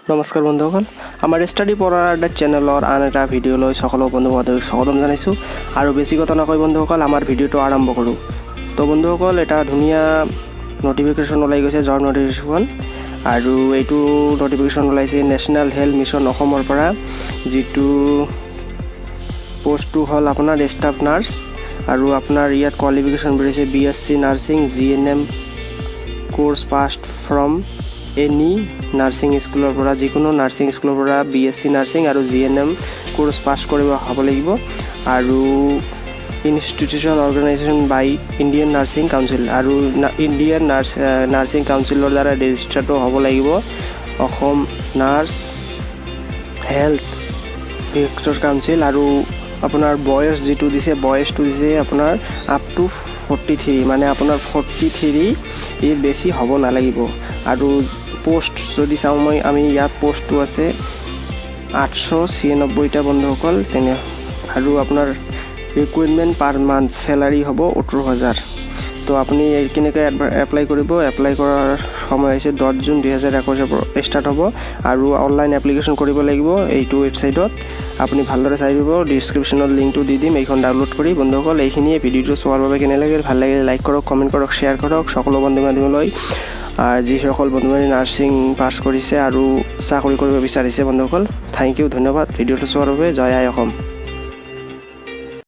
নমস্কাৰ বন্ধুসকল, আমাৰ ষ্টাডি পঢ়াৰ আড্ডা চেনেলৰ আন এটা ভিডিঅ'লৈ সকলো বন্ধু বান্ধৱীক স্বাগতম জনাইছোঁ। আৰু বেছি কথা নকয় বন্ধুসকল, আমাৰ ভিডিঅ'টো আৰম্ভ কৰোঁ। তো বন্ধুসকল, এটা ধুনীয়া নটিফিকেশ্যন ওলাই গৈছে, জব নটিফিকেশ্যন। আৰু এইটো নটিফিকেশ্যন ওলাইছে নেশ্যনেল হেল্থ মিছন অসমৰ পৰা, যিটো পোষ্টটো হ'ল আপোনাৰ ষ্টাফ নাৰ্ছ। আৰু আপোনাৰ ইয়াত কোৱালিফিকেশ্যন বুলিছে BSc nursing GNM course passed from any nursing স্কুলৰ পৰা, যিকোনো নাৰ্ছিং স্কুলৰ পৰা BSc নাৰ্ছিং আৰু GNM কোৰ্ছ পাছ কৰিব হ'ব লাগিব। আৰু institution organisation by Indian nursing council, আৰু ইণ্ডিয়ান নাৰ্ছিং কাউন্সিলৰ দ্বাৰা ৰেজিষ্টাৰ্ডো হ'ব লাগিব। Assam nurse health visitor council. আৰু আপোনাৰ বয়স যিটো দিছে, বয়সটো দিছে আপোনাৰ আপ টু 43, মানে আপোনাৰ 43 ৰ বেছি হ'ব নালাগিব। আৰু পোষ্ট যদি চাওঁ আমি ইয়াত পোষ্টটো আছে 896টা বন্ধুসকল তেনে। আৰু আপোনাৰ ৰিকুৱাৰমেণ্ট পাৰ মান্থ চেলাৰী হ'ব 18,000। তো আপুনি কেনেকৈ এপ্লাই কৰিব? এপ্লাই কৰাৰ সময় হৈছে 10 জুন 2021 পৰা ষ্টাৰ্ট হ'ব। আৰু অনলাইন এপ্লিকেশ্যন কৰিব লাগিব এইটো ৱেবছাইটত। আপুনি ভালদৰে চাই দিব, ডিছক্ৰিপশ্যনত লিংকটো দি দিম, এইখন ডাউনলোড কৰি। বন্ধুসকল, এইখিনিয়ে ভিডিঅ'টো চোৱাৰ বাবে কেনে লাগিল, ভাল লাগিলে লাইক কৰক, কমেণ্ট কৰক, শ্বেয়াৰ কৰক সকলো বন্ধু বান্ধৱীলৈ। যিসকল বন্ধু বান্ধৱী নাৰ্ছিং পাছ কৰিছে আৰু চাকৰি কৰিব বিচাৰিছে বন্ধুসকল, থেংক ইউ, ধন্যবাদ ভিডিঅ'টো চোৱাৰ বাবে। জয় আই অসম।